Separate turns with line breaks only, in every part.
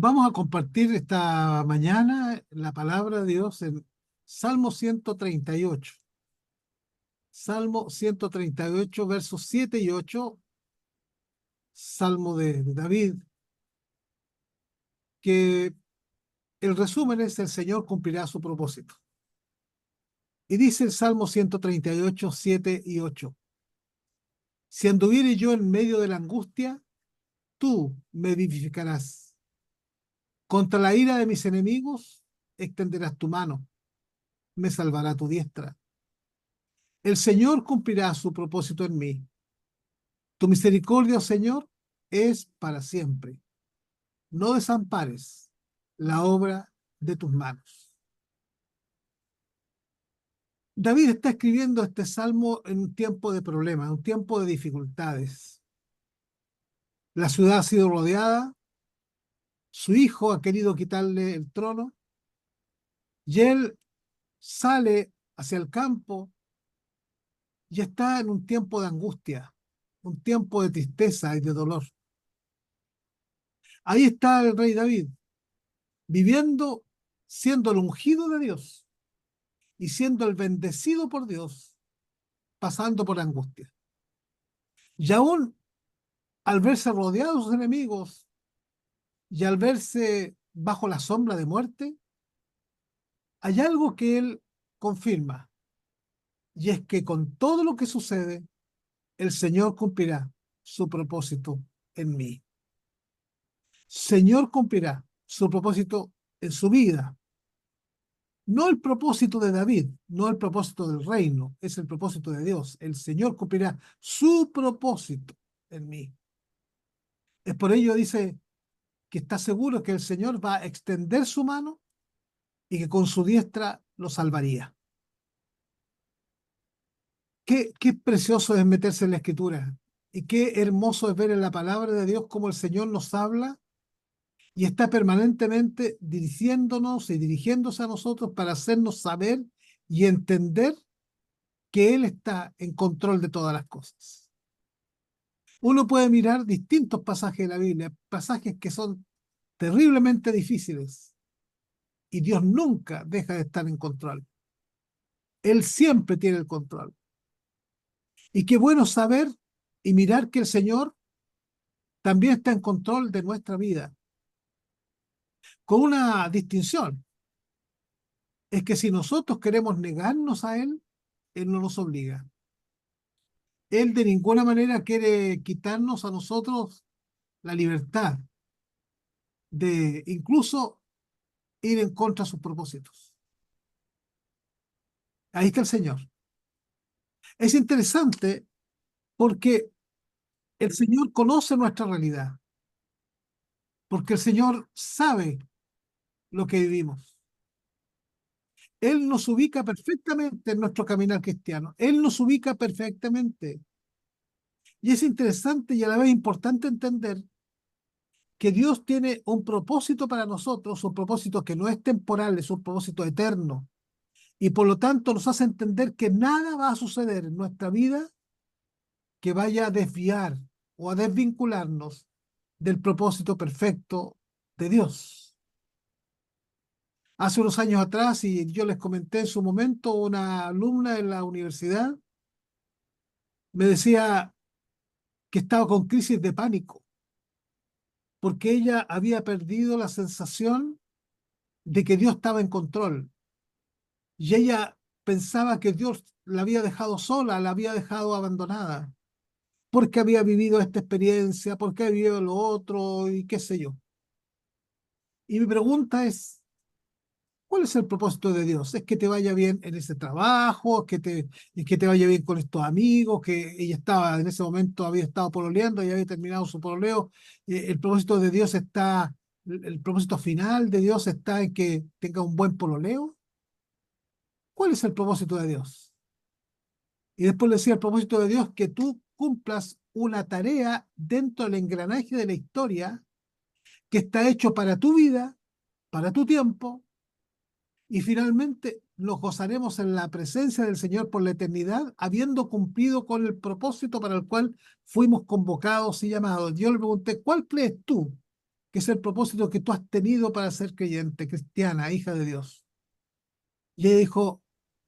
Vamos a compartir esta mañana la palabra de Dios en Salmo 138. Salmo 138, versos 7 y 8, Salmo de David, que el resumen es: el Señor cumplirá su propósito. Y dice el Salmo 138, 7 y 8: Si anduviere yo en medio de la angustia, tú me vivificarás. Contra la ira de mis enemigos extenderás tu mano, me salvará tu diestra. El Señor cumplirá su propósito en mí. Tu misericordia, oh Señor, es para siempre. No desampares la obra de tus manos. David está escribiendo este salmo en un tiempo de problemas, en un tiempo de dificultades. La ciudad ha sido rodeada, su hijo ha querido quitarle el trono y él sale hacia el campo y está en un tiempo de angustia, un tiempo de tristeza y de dolor. Ahí está el rey David, viviendo, siendo el ungido de Dios y siendo el bendecido por Dios, pasando por angustia. Y aún al verse rodeado de sus enemigos y al verse bajo la sombra de muerte, hay algo que él confirma, y es que con todo lo que sucede, el Señor cumplirá su propósito en mí. Señor cumplirá su propósito en su vida. No el propósito de David, no el propósito del reino, es el propósito de Dios. El Señor cumplirá su propósito en mí. Es por ello, dice, que está seguro que el Señor va a extender su mano y que con su diestra lo salvaría. Qué precioso es meterse en la Escritura, y qué hermoso es ver en la palabra de Dios cómo el Señor nos habla y está permanentemente dirigiéndonos y dirigiéndose a nosotros para hacernos saber y entender que Él está en control de todas las cosas. Uno puede mirar distintos pasajes de la Biblia, pasajes que son terriblemente difíciles, y Dios nunca deja de estar en control. Él siempre tiene el control. Y qué bueno saber y mirar que el Señor también está en control de nuestra vida, con una distinción: es que si nosotros queremos negarnos a Él, Él no nos obliga. Él de ninguna manera quiere quitarnos a nosotros la libertad de incluso ir en contra de sus propósitos. Ahí está el Señor. Es interesante porque el Señor conoce nuestra realidad, porque el Señor sabe lo que vivimos. Él nos ubica perfectamente en nuestro caminar cristiano. Él nos ubica perfectamente. Y es interesante y a la vez importante entender que Dios tiene un propósito para nosotros, un propósito que no es temporal, es un propósito eterno. Y por lo tanto nos hace entender que nada va a suceder en nuestra vida que vaya a desviar o a desvincularnos del propósito perfecto de Dios. Hace unos años atrás, y yo les comenté en su momento, una alumna en la universidad me decía que estaba con crisis de pánico, porque ella había perdido la sensación de que Dios estaba en control. Y ella pensaba que Dios la había dejado sola, la había dejado abandonada, porque había vivido esta experiencia, porque había vivido lo otro y qué sé yo. Y mi pregunta es: ¿cuál es el propósito de Dios? ¿Es que te vaya bien en ese trabajo? ¿Es que te vaya bien con estos amigos? Que ella estaba, en ese momento había estado pololeando y había terminado su pololeo. El propósito de Dios está, el propósito final de Dios está en que tenga un buen pololeo. ¿Cuál es el propósito de Dios? Y después le decía: el propósito de Dios, que tú cumplas una tarea dentro del engranaje de la historia que está hecho para tu vida, para tu tiempo, y finalmente nos gozaremos en la presencia del Señor por la eternidad, habiendo cumplido con el propósito para el cual fuimos convocados y llamados. Yo le pregunté: ¿cuál crees tú que es el propósito que tú has tenido para ser creyente, cristiana, hija de Dios? Y ella dijo,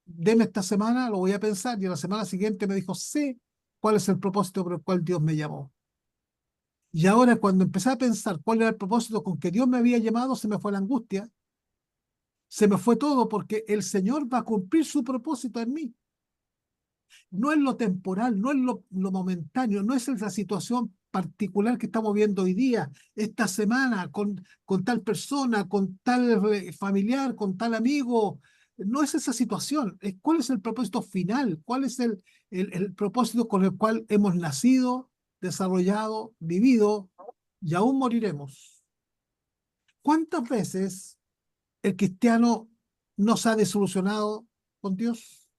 deme esta semana, lo voy a pensar. Y la semana siguiente me dijo, sé cuál es el propósito por el cual Dios me llamó. Y ahora cuando empecé a pensar cuál era el propósito con que Dios me había llamado, se me fue la angustia, se me fue todo, porque el Señor va a cumplir su propósito en mí. No es lo temporal, no es lo momentáneo, no es esa situación particular que estamos viendo hoy día, esta semana, con tal persona, con tal familiar, con tal amigo. No es esa situación, es cuál es el propósito final, cuál es el propósito con el cual hemos nacido, desarrollado, vivido y aún moriremos. ¿Cuántas veces el cristiano no se ha desilusionado con Dios?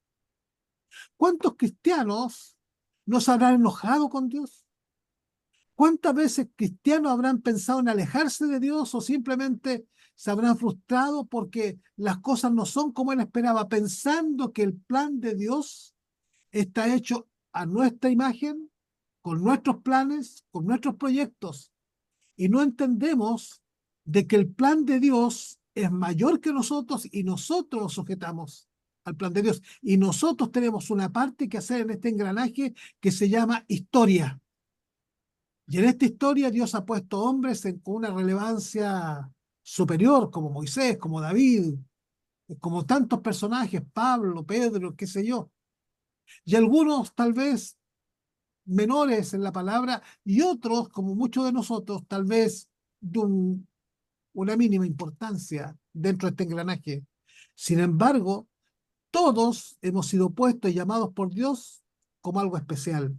¿Cuántos cristianos no se habrán enojado con Dios? ¿Cuántas veces cristianos habrán pensado en alejarse de Dios o simplemente se habrán frustrado porque las cosas no son como él esperaba, pensando que el plan de Dios está hecho a nuestra imagen, con nuestros planes, con nuestros proyectos? Y no entendemos de que el plan de Dios es mayor que nosotros y nosotros nos sujetamos al plan de Dios. Y nosotros tenemos una parte que hacer en este engranaje que se llama historia. Y en esta historia Dios ha puesto hombres con una relevancia superior, como Moisés, como David, como tantos personajes, Pablo, Pedro, qué sé yo. Y algunos tal vez menores en la palabra y otros, como muchos de nosotros, tal vez de una mínima importancia dentro de este engranaje. Sin embargo, todos hemos sido puestos y llamados por Dios como algo especial.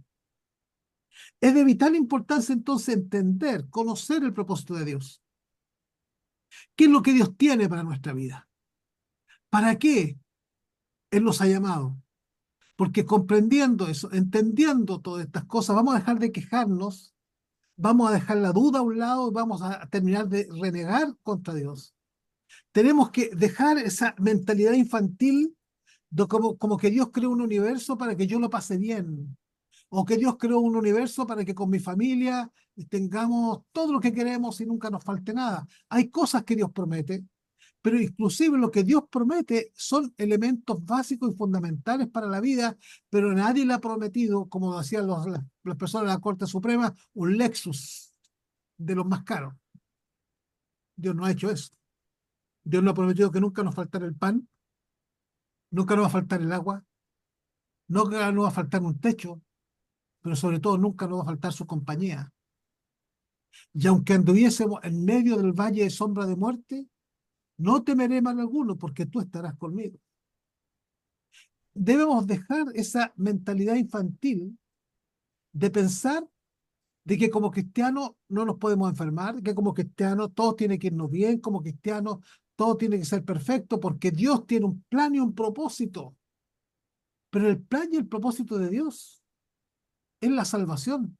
Es de vital importancia entonces entender, conocer el propósito de Dios. ¿Qué es lo que Dios tiene para nuestra vida? ¿Para qué Él nos ha llamado? Porque comprendiendo eso, entendiendo todas estas cosas, vamos a dejar de quejarnos, vamos a dejar la duda a un lado y vamos a terminar de renegar contra Dios. Tenemos que dejar esa mentalidad infantil como que Dios creó un universo para que yo lo pase bien, o que Dios creó un universo para que con mi familia tengamos todo lo que queremos y nunca nos falte nada. Hay cosas que Dios promete, pero inclusive lo que Dios promete son elementos básicos y fundamentales para la vida, pero nadie le ha prometido, como decían las personas de la Corte Suprema, un Lexus de los más caros. Dios no ha hecho eso. Dios no ha prometido que nunca nos faltará el pan, nunca nos va a faltar el agua, nunca nos va a faltar un techo, pero sobre todo nunca nos va a faltar su compañía. Y aunque anduviésemos en medio del valle de sombra de muerte, no temeré mal alguno, porque tú estarás conmigo. Debemos dejar esa mentalidad infantil de pensar de que como cristianos no nos podemos enfermar, que como cristianos todo tiene que irnos bien, como cristianos todo tiene que ser perfecto, porque Dios tiene un plan y un propósito. Pero el plan y el propósito de Dios es la salvación.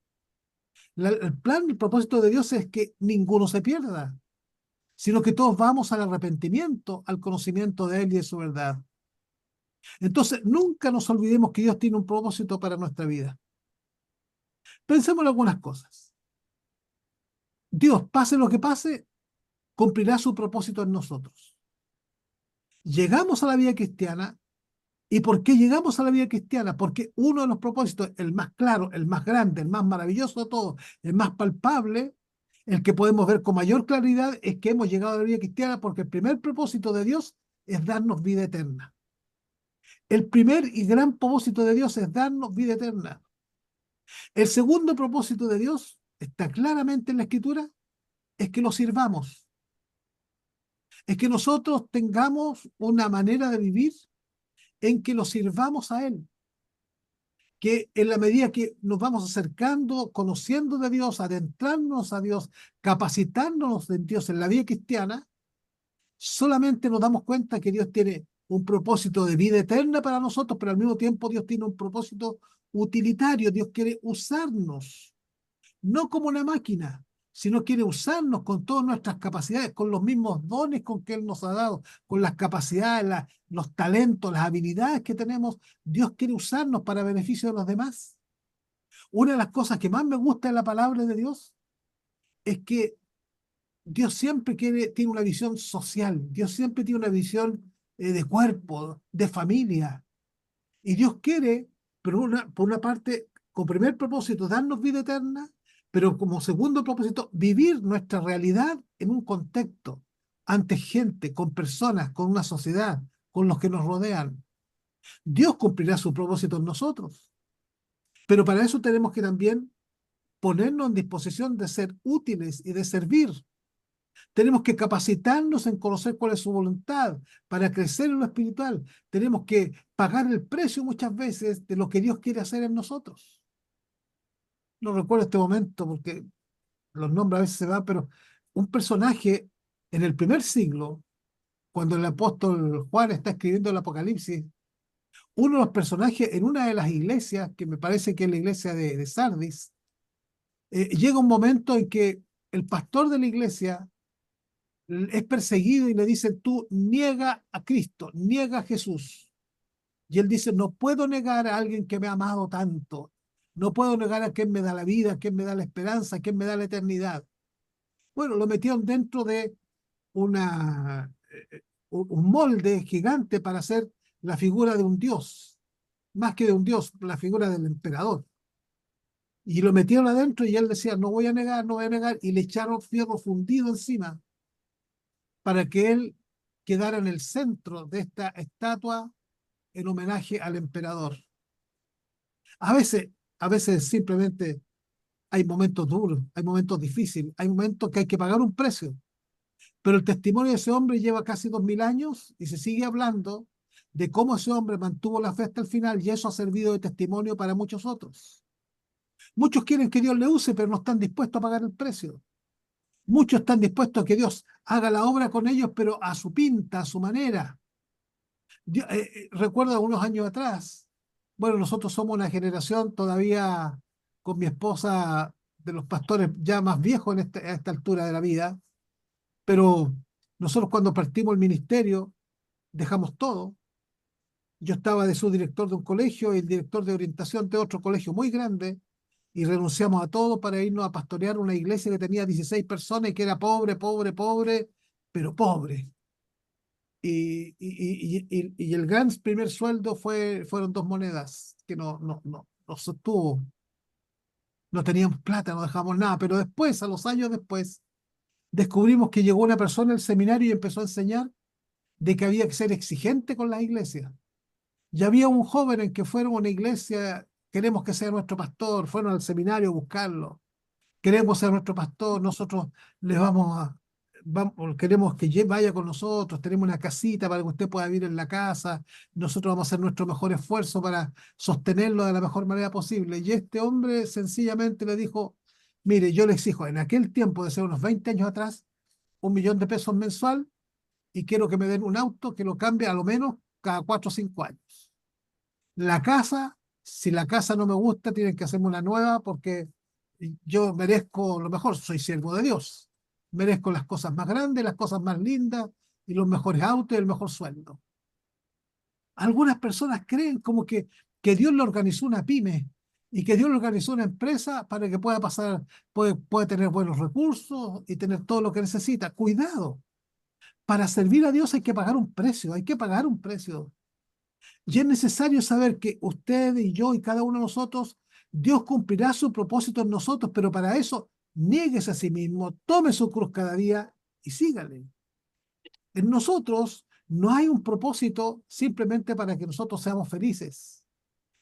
El plan y el propósito de Dios es que ninguno se pierda, sino que todos vamos al arrepentimiento, al conocimiento de Él y de su verdad. Entonces, nunca nos olvidemos que Dios tiene un propósito para nuestra vida. Pensemos en algunas cosas. Dios, pase lo que pase, cumplirá su propósito en nosotros. Llegamos a la vida cristiana. ¿Y por qué llegamos a la vida cristiana? Porque uno de los propósitos, el más claro, el más grande, el más maravilloso de todos, el más palpable, el que podemos ver con mayor claridad, es que hemos llegado a la vida cristiana porque el primer propósito de Dios es darnos vida eterna. El primer y gran propósito de Dios es darnos vida eterna. El segundo propósito de Dios está claramente en la Escritura, es que lo sirvamos, es que nosotros tengamos una manera de vivir en que lo sirvamos a Él, que en la medida que nos vamos acercando, conociendo de Dios, adentrándonos a Dios, capacitándonos en Dios en la vida cristiana, solamente nos damos cuenta que Dios tiene un propósito de vida eterna para nosotros, pero al mismo tiempo Dios tiene un propósito utilitario. Dios quiere usarnos, no como una máquina, sino quiere usarnos con todas nuestras capacidades, con los mismos dones con que Él nos ha dado, con las capacidades, los talentos, las habilidades que tenemos. Dios quiere usarnos para beneficio de los demás. Una de las cosas que más me gusta de la palabra de Dios es que Dios siempre tiene una visión social, Dios siempre tiene una visión de cuerpo, de familia. Y Dios quiere, pero por una parte, como primer propósito, darnos vida eterna, pero como segundo propósito, vivir nuestra realidad en un contexto, ante gente, con personas, con una sociedad, con los que nos rodean. Dios cumplirá su propósito en nosotros, pero para eso tenemos que también ponernos en disposición de ser útiles y de servir. Tenemos que capacitarnos en conocer cuál es su voluntad para crecer en lo espiritual. Tenemos que pagar el precio muchas veces de lo que Dios quiere hacer en nosotros. No recuerdo este momento porque los nombres a veces se van, pero un personaje en el primer siglo, cuando el apóstol Juan está escribiendo el Apocalipsis, uno de los personajes en una de las iglesias, que me parece que es la iglesia de Sardis, llega un momento en que el pastor de la iglesia es perseguido y le dicen, tú niega a Cristo, niega a Jesús. Y él dice, no puedo negar a alguien que me ha amado tanto, no puedo negar a quien me da la vida, a quien me da la esperanza, a quien me da la eternidad. Bueno, lo metieron dentro de un molde gigante para hacer la figura de un dios, más que de un dios, la figura del emperador. Y lo metieron adentro y él decía, no voy a negar, no voy a negar, y le echaron fierro fundido encima para que él quedara en el centro de esta estatua en homenaje al emperador. A veces, a veces simplemente hay momentos duros, hay momentos difíciles, hay momentos que hay que pagar un precio, pero el testimonio de ese hombre lleva casi 2000 años y se sigue hablando de cómo ese hombre mantuvo la fe hasta el final y eso ha servido de testimonio para muchos otros. Muchos quieren que Dios le use, pero no están dispuestos a pagar el precio. Muchos están dispuestos a que Dios haga la obra con ellos, pero a su pinta, a su manera. Recuerdo unos años atrás, bueno, nosotros somos una generación todavía con mi esposa de los pastores ya más viejos a esta altura de la vida, pero nosotros cuando partimos el ministerio dejamos todo. Yo estaba de subdirector de un colegio y el director de orientación de otro colegio muy grande y renunciamos a todo para irnos a pastorear una iglesia que tenía 16 personas y que era pobre, pobre, pobre, pero pobre. Y el gran primer sueldo fueron 2 monedas, que no sostuvo. No teníamos plata, no dejamos nada, pero después, a los años después, descubrimos que llegó una persona al seminario y empezó a enseñar de que había que ser exigente con las iglesias. Y había un joven en que fueron a una iglesia, queremos que sea nuestro pastor, fueron al seminario a buscarlo, queremos ser nuestro pastor, nosotros les queremos que vaya con nosotros, tenemos una casita para que usted pueda vivir en la casa, nosotros vamos a hacer nuestro mejor esfuerzo para sostenerlo de la mejor manera posible. Y este hombre sencillamente le dijo, mire, yo le exijo en aquel tiempo, de ser unos 20 años atrás, 1 millón de pesos mensual y quiero que me den un auto que lo cambie a lo menos cada 4 o 5 años. La casa, si la casa no me gusta, tienen que hacerme una nueva porque yo merezco lo mejor, soy siervo de Dios. Merezco las cosas más grandes, las cosas más lindas y los mejores autos y el mejor sueldo. Algunas personas creen como que Dios le organizó una pyme y que Dios le organizó una empresa para que pueda pasar, puede tener buenos recursos y tener todo lo que necesita. Cuidado, para servir a Dios hay que pagar un precio, hay que pagar un precio. Y es necesario saber que usted y yo y cada uno de nosotros, Dios cumplirá su propósito en nosotros, pero para eso, niéguese a sí mismo, tome su cruz cada día y sígale. En nosotros no hay un propósito simplemente para que nosotros seamos felices.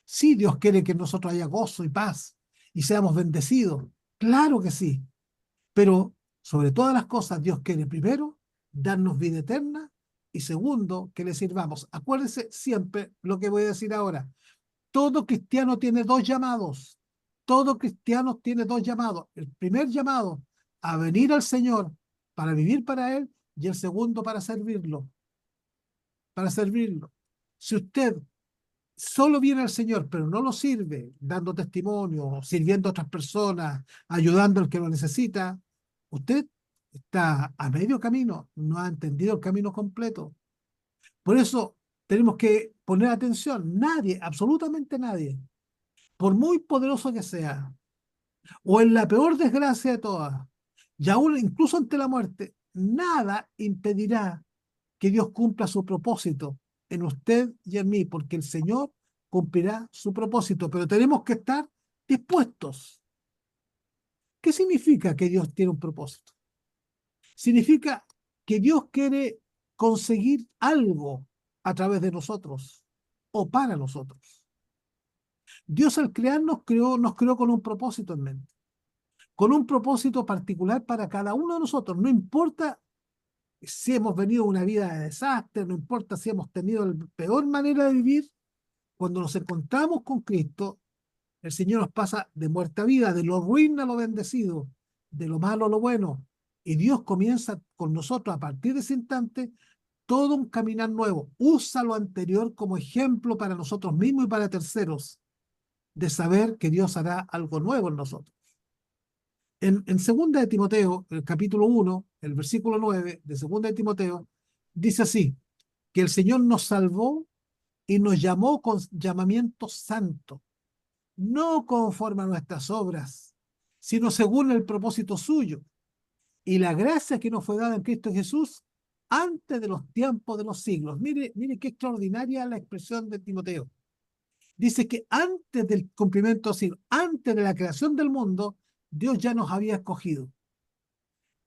Sí, Dios quiere que en nosotros haya gozo y paz y seamos bendecidos. Claro que sí, pero sobre todas las cosas, Dios quiere primero darnos vida eterna y segundo, que le sirvamos. Acuérdense siempre lo que voy a decir ahora. Todo cristiano tiene dos llamados. Todo cristiano tiene dos llamados. El primer llamado a venir al Señor para vivir para Él y el segundo para servirlo, para servirlo. Si usted solo viene al Señor, pero no lo sirve, dando testimonio, sirviendo a otras personas, ayudando al que lo necesita, usted está a medio camino, no ha entendido el camino completo. Por eso tenemos que poner atención. Nadie, absolutamente nadie, por muy poderoso que sea, o en la peor desgracia de todas, Y aún incluso ante la muerte, nada impedirá que Dios cumpla su propósito en usted y en mí, porque el Señor cumplirá su propósito, pero tenemos que estar dispuestos. ¿Qué significa que Dios tiene un propósito? Significa que Dios quiere conseguir algo a través de nosotros o para nosotros. Dios al crearnos nos creó con un propósito en mente, con un propósito particular para cada uno de nosotros. No importa si hemos venido una vida de desastre, no importa si hemos tenido la peor manera de vivir, cuando nos encontramos con Cristo, el Señor nos pasa de muerte a vida, de lo ruin a lo bendecido, de lo malo a lo bueno. Y Dios comienza con nosotros a partir de ese instante todo un caminar nuevo. Usa lo anterior como ejemplo para nosotros mismos y para terceros, de saber que Dios hará algo nuevo en nosotros. En 2 de Timoteo, el capítulo 1, el versículo 9 de 2 de Timoteo, dice así, que el Señor nos salvó y nos llamó con llamamiento santo, no conforme a nuestras obras, sino según el propósito suyo y la gracia que nos fue dada en Cristo Jesús antes de los tiempos de los siglos. Mire, mire qué extraordinaria la expresión de Timoteo. Dice que antes del cumplimiento del siglo, antes de la creación del mundo, Dios ya nos había escogido.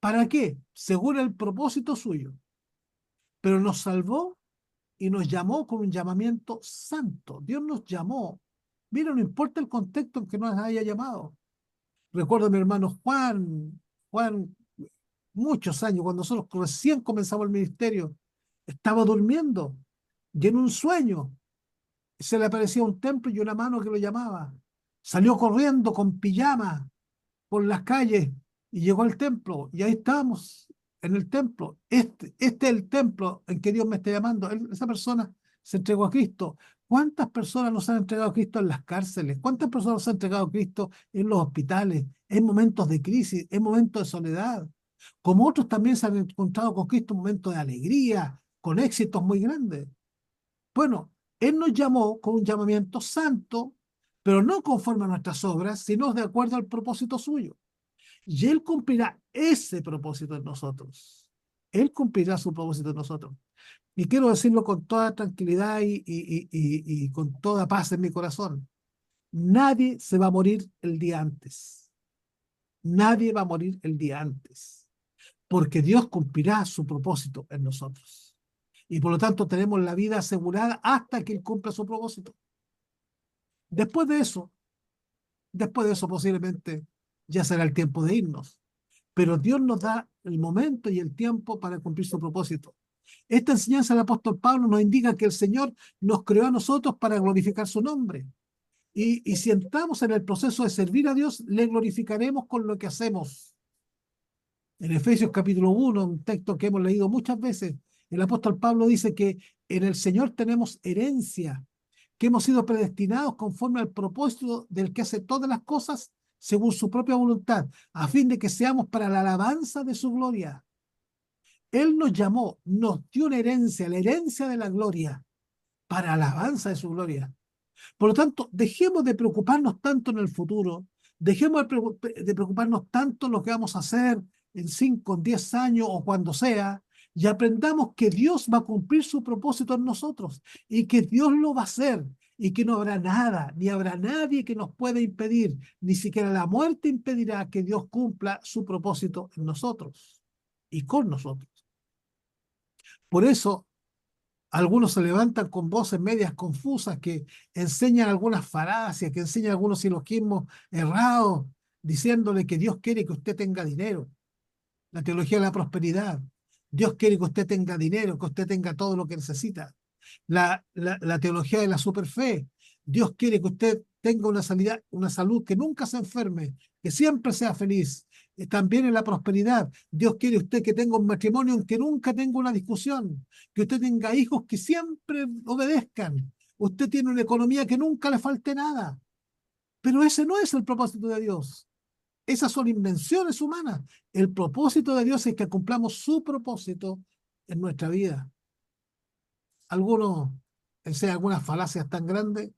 ¿Para qué? Según el propósito suyo. Pero nos salvó y nos llamó con un llamamiento santo. Dios nos llamó. Mira, no importa el contexto en que nos haya llamado. Recuerdo a mi hermano Juan, muchos años, cuando nosotros recién comenzamos el ministerio, estaba durmiendo y en un sueño se le aparecía un templo y una mano que lo llamaba. Salió corriendo con pijama por las calles y llegó al templo y ahí estamos en el templo. Este es el templo en que Dios me está llamando. Esa persona se entregó a Cristo. ¿Cuántas personas nos han entregado a Cristo en las cárceles? ¿Cuántas personas nos han entregado a Cristo en los hospitales, en momentos de crisis, en momentos de soledad? Como otros también se han encontrado con Cristo en momentos de alegría, con éxitos muy grandes. Bueno, Él nos llamó con un llamamiento santo, pero no conforme a nuestras obras, sino de acuerdo al propósito suyo. Y Él cumplirá ese propósito en nosotros. Él cumplirá su propósito en nosotros. Y quiero decirlo con toda tranquilidad y con toda paz en mi corazón. Nadie se va a morir el día antes. Nadie va a morir el día antes. Porque Dios cumplirá su propósito en nosotros. Y por lo tanto tenemos la vida asegurada hasta que Él cumpla su propósito. Después de eso, después de eso posiblemente ya será el tiempo de irnos. Pero Dios nos da el momento y el tiempo para cumplir su propósito. Esta enseñanza del apóstol Pablo nos indica que el Señor nos creó a nosotros para glorificar su nombre. Y si entramos en el proceso de servir a Dios, le glorificaremos con lo que hacemos. En Efesios capítulo 1, un texto que hemos leído muchas veces, el apóstol Pablo dice que en el Señor tenemos herencia, que hemos sido predestinados conforme al propósito del que hace todas las cosas según su propia voluntad, a fin de que seamos para la alabanza de su gloria. Él nos llamó, nos dio una herencia, la herencia de la gloria, para alabanza de su gloria. Por lo tanto, dejemos de preocuparnos tanto en el futuro, dejemos de preocuparnos tanto en lo que vamos a hacer en 5, en 10 años o cuando sea, y aprendamos que Dios va a cumplir su propósito en nosotros y que Dios lo va a hacer y que no habrá nada, ni habrá nadie que nos pueda impedir, ni siquiera la muerte impedirá que Dios cumpla su propósito en nosotros y con nosotros. Por eso algunos se levantan con voces medias confusas que enseñan algunas falacias, que enseñan algunos silogismos errados, diciéndole que Dios quiere que usted tenga dinero. La teología de la prosperidad. Dios quiere que usted tenga dinero, que usted tenga todo lo que necesita. La teología de la superfe. Dios quiere que usted tenga una salud que nunca se enferme, que siempre sea feliz. También en la prosperidad, Dios quiere usted que tenga un matrimonio en que nunca tenga una discusión, que usted tenga hijos que siempre obedezcan. Usted tiene una economía que nunca le falte nada. Pero ese no es el propósito de Dios. Esas son invenciones humanas. El propósito de Dios es que cumplamos su propósito en nuestra vida. Algunos enseñan algunas falacias tan grandes.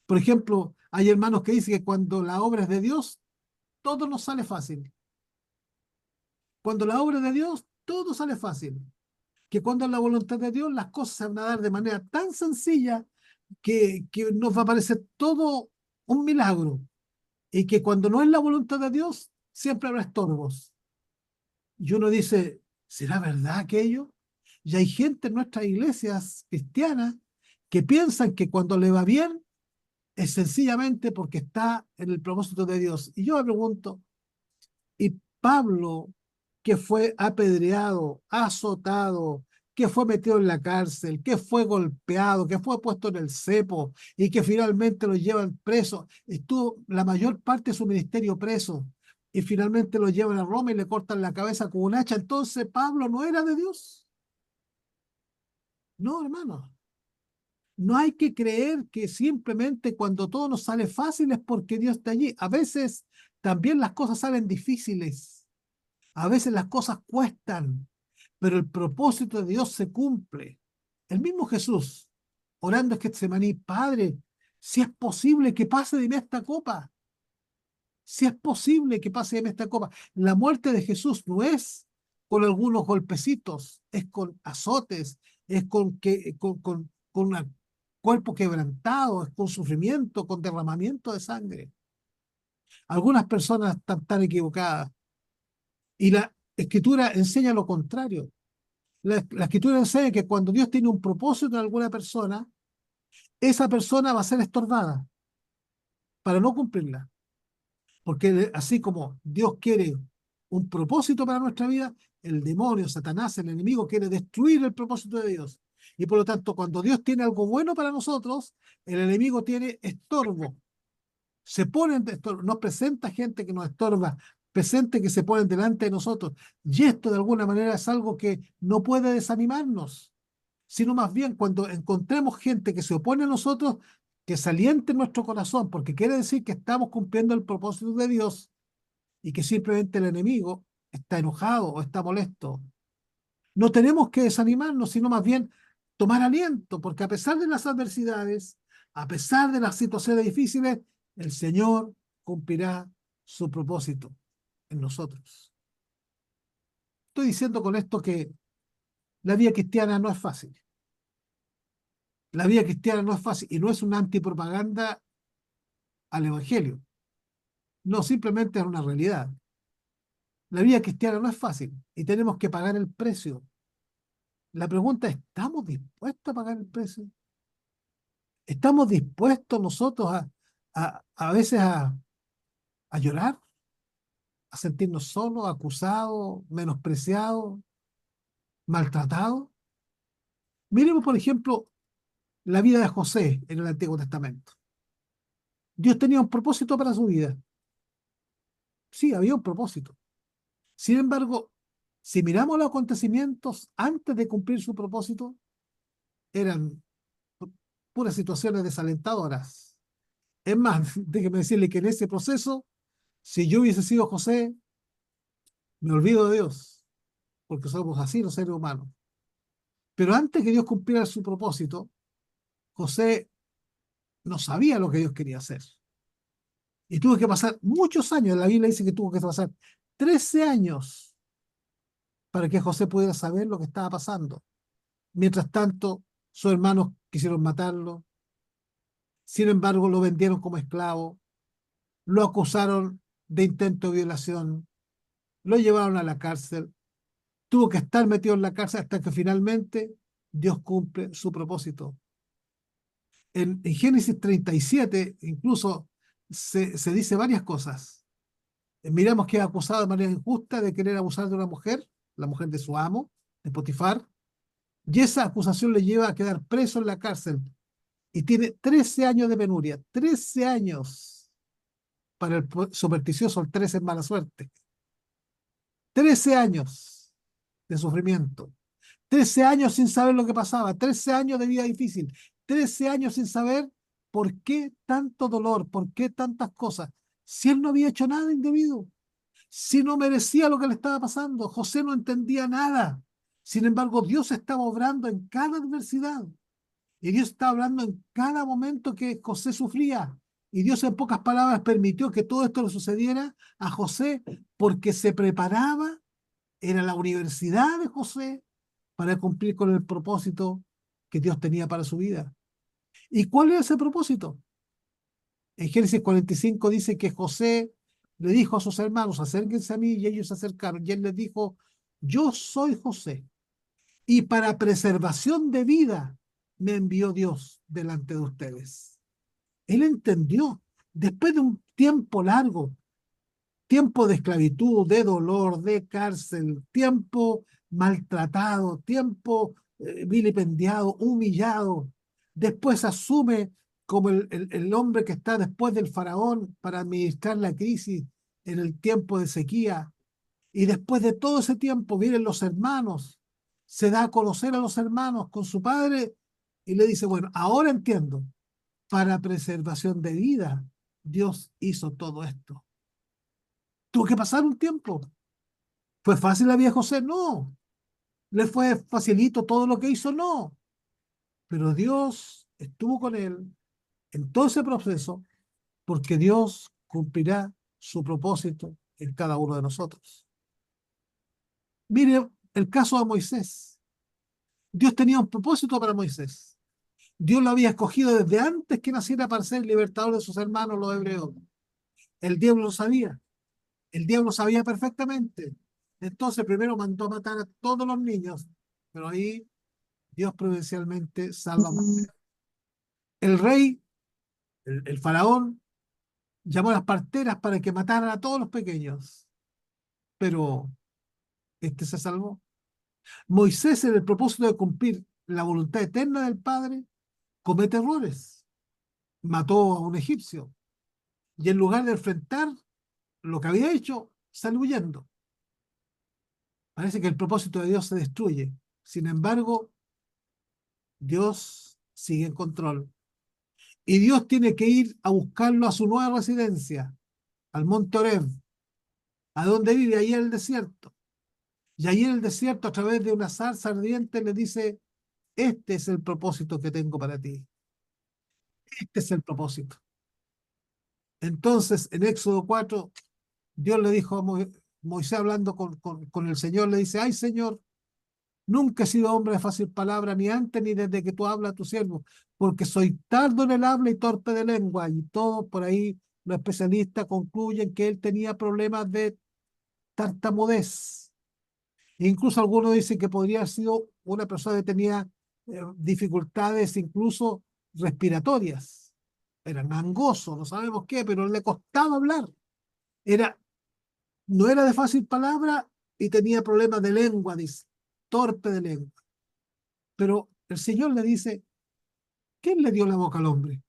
Por ejemplo, hay hermanos que dicen que cuando la obra es de Dios, todo nos sale fácil. cuando la obra de Dios, todo sale fácil. Que cuando es la voluntad de Dios, las cosas se van a dar de manera tan sencilla que nos va a parecer todo un milagro. Y que cuando no es la voluntad de Dios, siempre habrá estorbos. Y uno dice, ¿será verdad aquello? Y hay gente en nuestras iglesias cristianas que piensan que cuando le va bien es sencillamente porque está en el propósito de Dios. Y yo me pregunto, ¿y Pablo, que fue apedreado, azotado, que fue metido en la cárcel, que fue golpeado, que fue puesto en el cepo y que finalmente lo llevan preso, estuvo la mayor parte de su ministerio preso y finalmente lo llevan a Roma y le cortan la cabeza con un hacha? Entonces Pablo no era de Dios. No, hermano. No hay que creer que simplemente cuando todo nos sale fácil es porque Dios está allí. A veces también las cosas salen difíciles. A veces las cosas cuestan, pero el propósito de Dios se cumple. El mismo Jesús, orando en Getsemaní, Padre, si es posible que pase de mí esta copa, si es posible que pase de mí esta copa. La muerte de Jesús no es con algunos golpecitos, es con azotes, es con un cuerpo quebrantado, es con sufrimiento, con derramamiento de sangre. Algunas personas están tan equivocadas y la Escritura enseña lo contrario. La Escritura enseña que cuando Dios tiene un propósito en alguna persona, esa persona va a ser estorbada para no cumplirla. Porque así como Dios quiere un propósito para nuestra vida, el demonio, Satanás, el enemigo, quiere destruir el propósito de Dios. Y por lo tanto, cuando Dios tiene algo bueno para nosotros, el enemigo tiene estorbo. Se ponen de estorbo, nos presenta gente que nos estorba, presente que se ponen delante de nosotros. Y esto de alguna manera es algo que no puede desanimarnos, sino más bien cuando encontremos gente que se opone a nosotros, que se aliente en nuestro corazón, porque quiere decir que estamos cumpliendo el propósito de Dios y que simplemente el enemigo está enojado o está molesto. No tenemos que desanimarnos, sino más bien tomar aliento, porque a pesar de las adversidades, a pesar de las situaciones difíciles, el Señor cumplirá su propósito en nosotros. Estoy diciendo con esto que la vida cristiana no es fácil. La vida cristiana no es fácil y no es una antipropaganda al Evangelio. No, simplemente es una realidad. La vida cristiana no es fácil y tenemos que pagar el precio. La pregunta es, ¿estamos dispuestos a pagar el precio? ¿Estamos dispuestos nosotros a veces a llorar, a sentirnos solos, acusados, menospreciados, maltratados? Miremos, por ejemplo, la vida de José en el Antiguo Testamento. Dios tenía un propósito para su vida. Sí, había un propósito. Sin embargo, si miramos los acontecimientos antes de cumplir su propósito, eran puras situaciones desalentadoras. Es más, déjeme decirle que en ese proceso, si yo hubiese sido José, me olvido de Dios, porque somos así los seres humanos. Pero antes que Dios cumpliera su propósito, José no sabía lo que Dios quería hacer. Y tuvo que pasar muchos años. La Biblia dice que tuvo que pasar 13 años para que José pudiera saber lo que estaba pasando. Mientras tanto, sus hermanos quisieron matarlo. Sin embargo, lo vendieron como esclavo, lo acusaron de intento de violación, lo llevaron a la cárcel, tuvo que estar metido en la cárcel hasta que finalmente Dios cumple su propósito. En Génesis 37 incluso se dice varias cosas. Miramos que es acusado de manera injusta de querer abusar de una mujer, la mujer de su amo, de Potifar, y esa acusación le lleva a quedar preso en la cárcel y tiene 13 años de penuria, 13 años para el supersticioso, el 13 es mala suerte, 13 años de sufrimiento, 13 años sin saber lo que pasaba, 13 años de vida difícil, 13 años sin saber por qué tanto dolor, por qué tantas cosas, si él no había hecho nada indebido, si no merecía lo que le estaba pasando. José no entendía nada. Sin embargo, Dios estaba obrando en cada adversidad. Y Dios estaba hablando en cada momento que José sufría. Y Dios, en pocas palabras, permitió que todo esto le sucediera a José porque se preparaba era la universidad de José para cumplir con el propósito que Dios tenía para su vida. ¿Y cuál era ese propósito? En Génesis 45 dice que José le dijo a sus hermanos, acérquense a mí, y ellos se acercaron, y él les dijo, yo soy José, y para preservación de vida me envió Dios delante de ustedes. Él entendió, después de un tiempo largo, tiempo de esclavitud, de dolor, de cárcel, tiempo maltratado, tiempo vilipendiado, humillado. Después asume como el hombre que está después del faraón para administrar la crisis en el tiempo de sequía. Y después de todo ese tiempo vienen los hermanos, se da a conocer a los hermanos con su padre y le dice, bueno, ahora entiendo, para preservación de vida, Dios hizo todo esto. Tuvo que pasar un tiempo. ¿Fue fácil la vida de José? No. ¿Le fue facilito todo lo que hizo? No. Pero Dios estuvo con él en todo ese proceso porque Dios cumplirá su propósito en cada uno de nosotros. Mire el caso de Moisés. Dios tenía un propósito para Moisés. Dios lo había escogido desde antes que naciera para ser el libertador de sus hermanos, los hebreos. El diablo lo sabía. El diablo sabía perfectamente. Entonces primero mandó a matar a todos los niños, pero ahí Dios providencialmente salva a Moisés. El rey, el faraón, llamó a las parteras para que mataran a todos los pequeños, pero este se salvó. Moisés, en el propósito de cumplir la voluntad eterna del Padre, comete errores. Mató a un egipcio y en lugar de enfrentar lo que había hecho, salió huyendo. Parece que el propósito de Dios se destruye. Sin embargo, Dios sigue en control. Y Dios tiene que ir a buscarlo a su nueva residencia, al monte Oreb, a donde vive, ahí en el desierto. Y ahí en el desierto, a través de una zarza ardiente, le dice, este es el propósito que tengo para ti. Este es el propósito. Entonces, en Éxodo 4, Dios le dijo a Moisés, hablando con el Señor, le dice, ay Señor, nunca he sido hombre de fácil palabra, ni antes ni desde que tú hablas a tu siervo, porque soy tardo en el habla y torpe de lengua. Y todos por ahí los especialistas concluyen que él tenía problemas de tartamudez. E incluso algunos dicen que podría haber sido una persona que tenía dificultades incluso respiratorias. Era gangoso, no sabemos qué, pero le costaba hablar. Era, no era de fácil palabra y tenía problemas de lengua, dice, torpe de lengua. Pero el Señor le dice, ¿quién le dio la boca al hombre?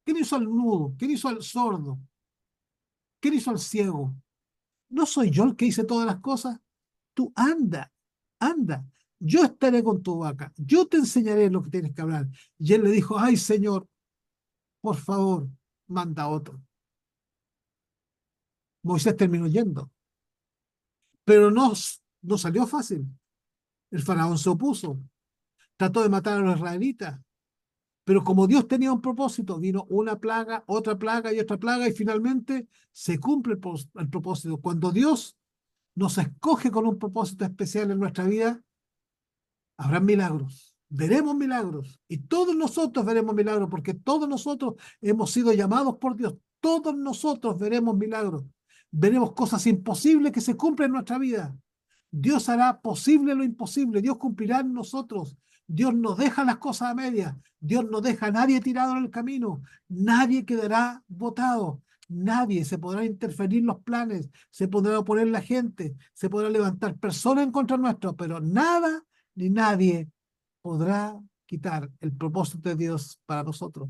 ¿Quién hizo al mudo? ¿Quién hizo al sordo? ¿Quién hizo al ciego? ¿No soy yo el que hice todas las cosas? Tú anda, anda. Yo estaré con tu vaca. Yo te enseñaré lo que tienes que hablar. Y él le dijo, ay, Señor, por favor, manda otro. Moisés terminó yendo, pero no salió fácil. El faraón se opuso, trató de matar a los israelitas, pero como Dios tenía un propósito, vino una plaga, otra plaga y otra plaga, y finalmente se cumple el propósito. Cuando Dios nos escoge con un propósito especial en nuestra vida, habrán milagros, veremos milagros, y todos nosotros veremos milagros, porque todos nosotros hemos sido llamados por Dios, todos nosotros veremos milagros, veremos cosas imposibles que se cumplen en nuestra vida. Dios hará posible lo imposible, Dios cumplirá en nosotros, Dios no deja las cosas a medias, Dios no deja a nadie tirado en el camino, nadie quedará botado. Nadie se podrá interferir en los planes, se podrá oponer la gente, se podrá levantar personas en contra nuestro, pero nada ni nadie podrá quitar el propósito de Dios para nosotros.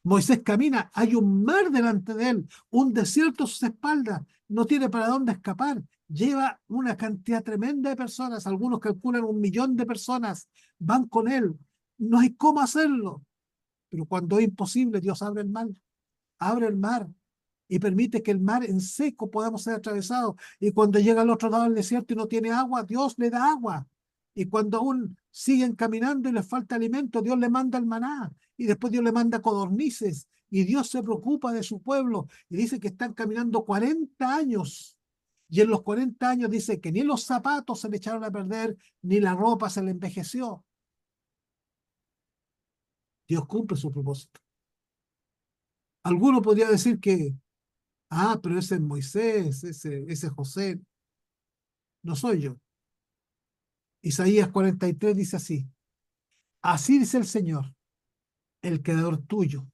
Moisés camina, hay un mar delante de él, un desierto a sus espaldas, no tiene para dónde escapar, lleva una cantidad tremenda de personas, algunos calculan 1 millón de personas, van con él, no hay cómo hacerlo, pero cuando es imposible, Dios abre el mar y permite que el mar en seco podamos ser atravesados. Y cuando llega al otro lado del desierto y no tiene agua, Dios le da agua. Y cuando aún siguen caminando y les falta alimento, Dios le manda el maná. Y después Dios le manda codornices. Y Dios se preocupa de su pueblo. Y dice que están caminando 40 años Y en los 40 años dice que ni los zapatos se le echaron a perder, ni la ropa se le envejeció. Dios cumple su propósito. Alguno podría decir que, pero ese es Moisés, ese es José, no soy yo. Isaías 43 dice así: así dice el Señor, el creador tuyo,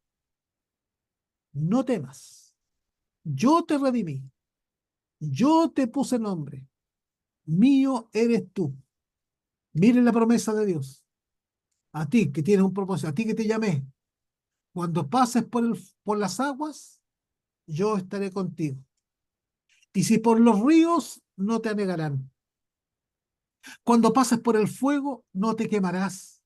no temas, yo te redimí, yo te puse nombre, mío eres tú. Miren la promesa de Dios. A ti que tienes un propósito, a ti que te llamé, cuando pases por las aguas, yo estaré contigo. Y si por los ríos, no te anegarán. Cuando pases por el fuego, no te quemarás,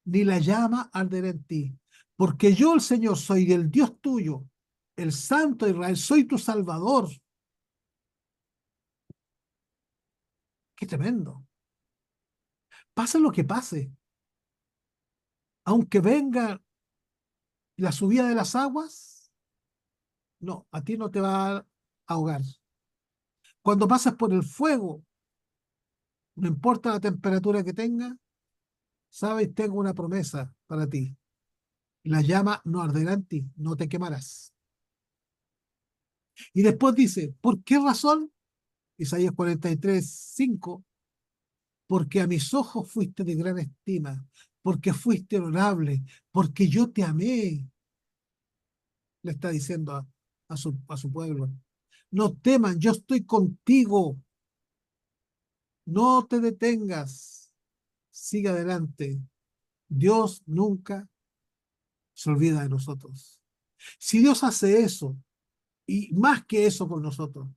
ni la llama arderá en ti. Porque yo, el Señor, soy el Dios tuyo, el Santo de Israel, soy tu Salvador. Qué tremendo. Pase lo que pase, aunque venga la subida de las aguas, no, a ti no te va a ahogar. Cuando pases por el fuego, no importa la temperatura que tenga, sabes, tengo una promesa para ti. La llama no arderá en ti, no te quemarás. Y después dice, ¿por qué razón? Isaías 43:5, porque a mis ojos fuiste de gran estima, porque fuiste honorable, porque yo te amé, le está diciendo a su pueblo. No teman, yo estoy contigo, no te detengas, sigue adelante. Dios nunca se olvida de nosotros. Si Dios hace eso, y más que eso por nosotros,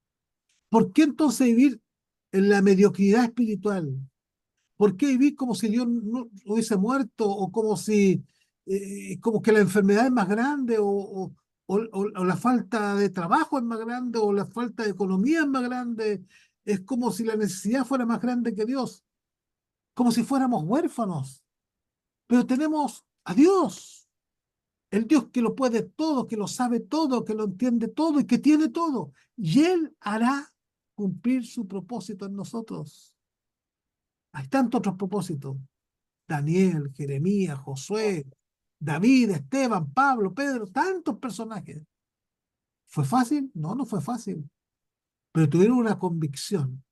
¿por qué entonces vivir en la mediocridad espiritual? ¿Por qué vivir como si Dios no hubiese muerto o como que la enfermedad es más grande o la falta de trabajo es más grande o la falta de economía es más grande? Es como si la necesidad fuera más grande que Dios, como si fuéramos huérfanos, pero tenemos a Dios, el Dios que lo puede todo, que lo sabe todo, que lo entiende todo y que tiene todo. Y Él hará cumplir su propósito en nosotros. Hay tantos otros propósitos. Daniel, Jeremías, Josué, David, Esteban, Pablo, Pedro, tantos personajes. ¿Fue fácil? No, no fue fácil. Pero tuvieron una convicción.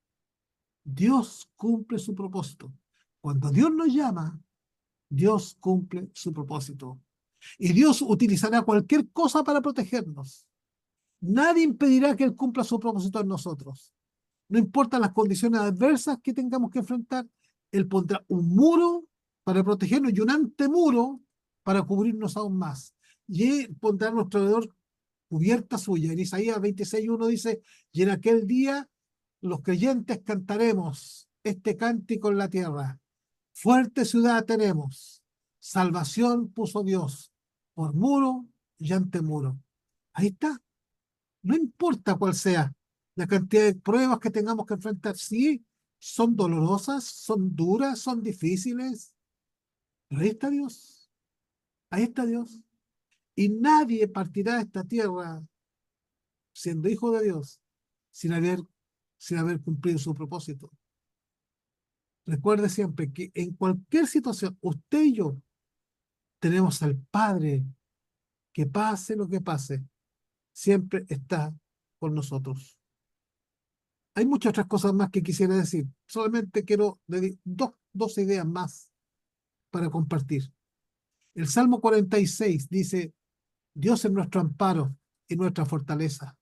Dios cumple su propósito. Cuando Dios nos llama, Dios cumple su propósito. Y Dios utilizará cualquier cosa para protegernos. Nadie impedirá que Él cumpla su propósito en nosotros. No importa las condiciones adversas que tengamos que enfrentar, Él pondrá un muro para protegernos y un antemuro para cubrirnos aún más. Y Él pondrá a nuestro alrededor cubierta suya. En Isaías 26:1 dice, y en aquel día los creyentes cantaremos este cántico en la tierra. Fuerte ciudad tenemos, salvación puso Dios, por muro y antemuro. Ahí está. No importa cuál sea la cantidad de pruebas que tengamos que enfrentar, sí, son dolorosas, son duras, son difíciles, pero ahí está Dios, ahí está Dios. Y nadie partirá de esta tierra siendo hijo de Dios sin haber, sin haber cumplido su propósito. Recuerde siempre que en cualquier situación, usted y yo tenemos al Padre que pase lo que pase, siempre está con nosotros. Hay muchas otras cosas más que quisiera decir. Solamente quiero dos ideas más para compartir. El Salmo 46 dice, Dios es nuestro amparo y nuestra fortaleza,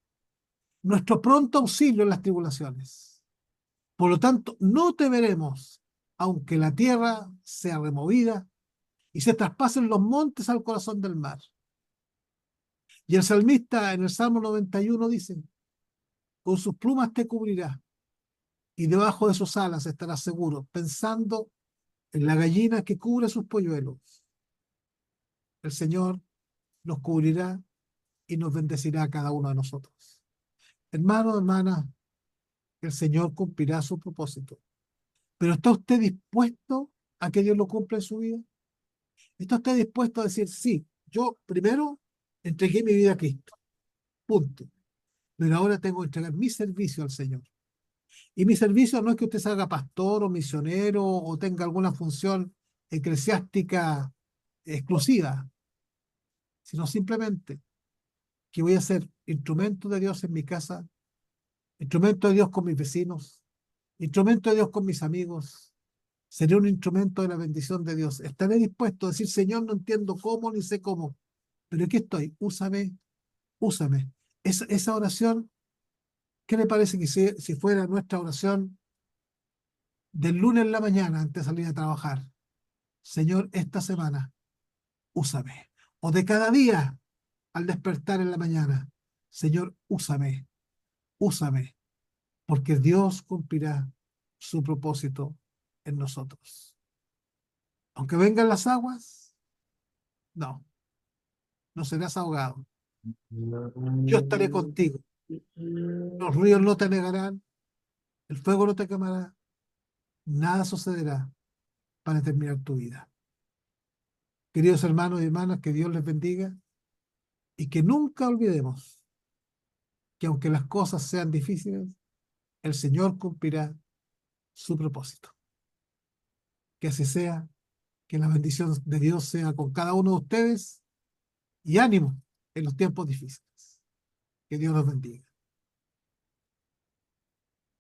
nuestro pronto auxilio en las tribulaciones. Por lo tanto, no temeremos, aunque la tierra sea removida y se traspasen los montes al corazón del mar. Y el salmista en el Salmo 91 dice, con sus plumas te cubrirá y debajo de sus alas estarás seguro, pensando en la gallina que cubre sus polluelos. El Señor nos cubrirá y nos bendecirá a cada uno de nosotros. Hermano, hermana, el Señor cumplirá su propósito. Pero ¿está usted dispuesto a que Dios lo cumpla en su vida? ¿Está usted dispuesto a decir, sí, yo primero entregué mi vida a Cristo, punto, pero ahora tengo que entregar mi servicio al Señor? Y mi servicio no es que usted se haga pastor o misionero o tenga alguna función eclesiástica exclusiva, sino simplemente que voy a ser instrumento de Dios en mi casa, instrumento de Dios con mis vecinos, instrumento de Dios con mis amigos. Seré un instrumento de la bendición de Dios. Estaré dispuesto a decir, Señor, no entiendo cómo ni sé cómo, pero aquí estoy, úsame, úsame. Esa oración, ¿qué le parece que si fuera nuestra oración del lunes en la mañana antes de salir a trabajar? Señor, esta semana, úsame. O de cada día al despertar en la mañana, Señor, úsame, úsame, porque Dios cumplirá su propósito en nosotros. Aunque vengan las aguas, no, no serás ahogado. Yo estaré contigo. Los ríos no te negarán, el fuego no te quemará, nada sucederá para terminar tu vida. Queridos hermanos y hermanas, que Dios les bendiga y que nunca olvidemos que aunque las cosas sean difíciles, el Señor cumplirá su propósito. Que así sea, que la bendición de Dios sea con cada uno de ustedes y ánimo en los tiempos difíciles. Que Dios los bendiga.